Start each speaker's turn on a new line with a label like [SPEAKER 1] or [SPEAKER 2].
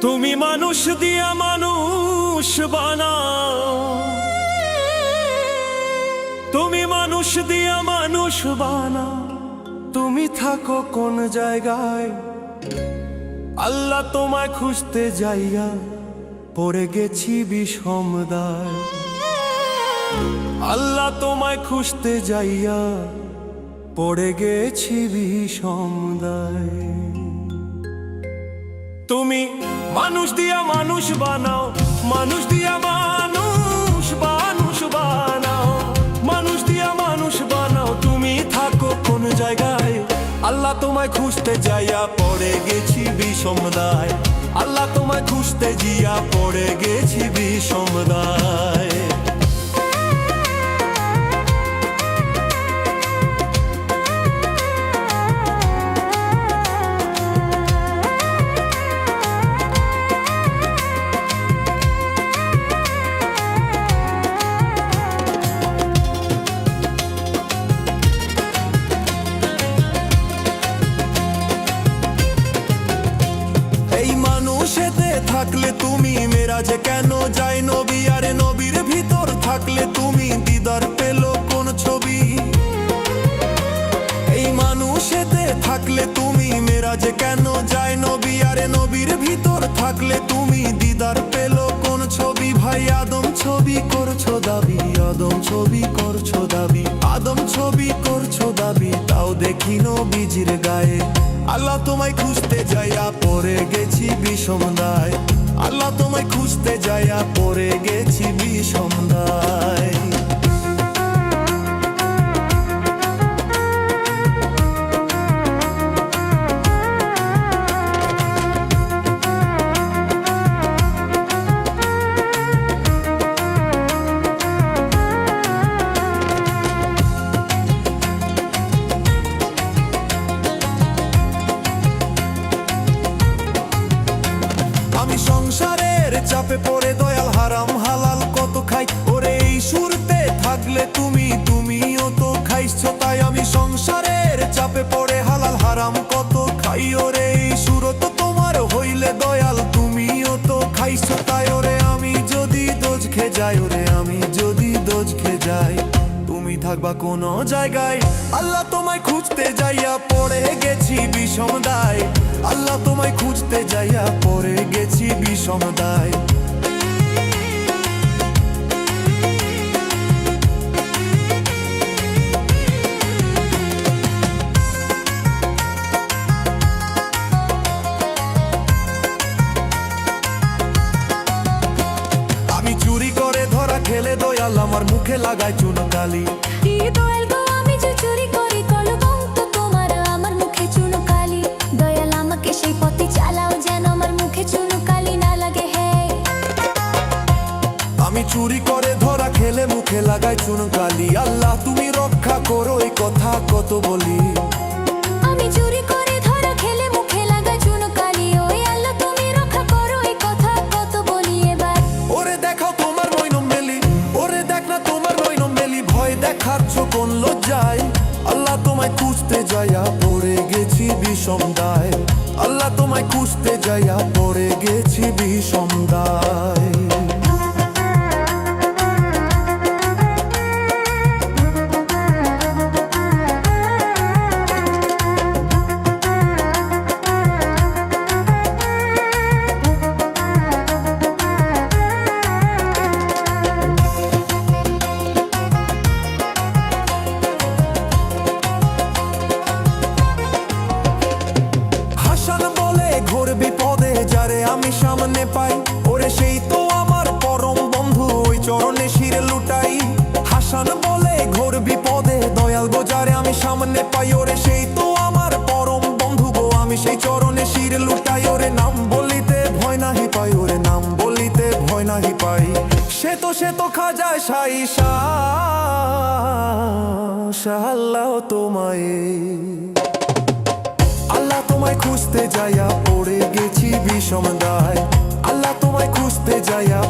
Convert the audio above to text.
[SPEAKER 1] তুমি মানুষ দিয়া মানুষ বানাও, তুমি মানুষ দিয়া মানুষ বানাও। তুমি থাকো কোন জায়গায়? আল্লাহ তোমায় খুঁজতে যাইয়া পড়ে গেছি বিষমদায়। আল্লাহ তোমায় খুঁজতে যাইয়া পড়ে গেছি বিষমদায়। তুমি মানুষ দিয়া মানুষ বানাও, মানুষ দিয়া মানুষ বানাও, মানুষ দিয়া মানুষ বানাও। তুমি থাকো কোন জায়গায়? আল্লাহ তোমায় খুঁজতে যাইয়া পড়ে গেছি বিষমদায়। আল্লাহ তোমায় খুঁজতে জিয়া পড়ে গেছি বিষমদায়। থাকলে তুমি মেরাজে কেন যাই নবী? আরে নবীর ভিতর থাকলে তুমি দিদার পেল কোন ছবি? এই মানুষেতে থাকলে তুমি মেরাজে কেন যাই নবী? আরে নবীর ভিতর থাকলে তুমি দিদার পেল কোন ছবি? ভাই আদম ছবি করছো দাবি, আদম ছবি করছো দাবি, আদম ছবি করছো দাবি, তাও দেখি নবীজির গায়ে। আল্লাহ তোমায় খুঁজতে যাইয়া পড়ে গেছি বিষমদায়। আল্লাহ তোমায় খুঁজতে যাইয়া পড়ে গেছি বিষমদায়। আমি সংসারের চাপে পড়ে দয়াল হারাম হালাল কত খাই। ওরে এই সুরতে থাকলে তুমি, তুমিও তো খাইছো। তাই আমি সংসারের চাপে পড়ে হালাল হারাম কত খাই। ওরে এই সুরত তোমার হইলে দয়াল তুমিও তো খাইছো। তাই ওরে আমি যদি দোজখে যাই, ওরে আমি যদি দোজখে যাই, তুমি থাকবা কোন জায়গায়? আল্লাহ তোমায় খুঁজতে যাইয়া পড়ে গেছি বিষমদায়। আল্লাহ তোমায় খুঁজতে যাইয়া পড়ে গেছি বিষমদায়। আমি চুরি করে ধরা খেলে দয়াল আমার মুখে লাগায় চুনকালি।
[SPEAKER 2] সেই পথে চালাও যেন আমার মুখে চুনকালি না লাগে। হে
[SPEAKER 1] আমি চুরি করে ধরা খেলে মুখে লাগাই চুনকালি। আল্লাহ তুমি রক্ষা করো, এই কথা কত বলি।
[SPEAKER 2] আমি চুরি করে ধরা খেলে মুখে লাগাই চুনকালি। ওই আল্লাহ তুমি রক্ষা করো, এই কথা কত বলি। এবার
[SPEAKER 1] ওরে দেখাও তোমার নয়ন মেলি, ওরে দেখ না তোমার নয়ন মেলি, ভয় দেখাচ্ছ কোন লজ্জায়? আল্লাহ তোমায় খুঁজতে যাইয়া পড়ে গেছি বিষমদায়। আল্লাহ তোমায় খুঁজতে যাইয়া পড়ে গেছি বিষমদায়। ঘোর বিপদে যারে আমি সামনে পাই, ওরে সেই তো আমার পরম বন্ধু, ওই চরণে শিরে লুটাই। হাসান বলে ঘোর বিপদে দয়াল গো যারে আমি সামনে পাই, ওরে সেই তো আমার পরম বন্ধু গো, আমি সেই চরণে শিরে লুটাই। ওরে নাম বলিতে ভয় নাহি পাই, ওরে নাম বলিতে ভয় নাহি পাই। সে তো খাজা শাইশা আল্লাহ তোমায়। আল্লাহ তোমায় খুঁজতে যাইয়া পড়ে গেছি বিষমদায়। আল্লাহ তোমায় খুঁজতে যাইয়া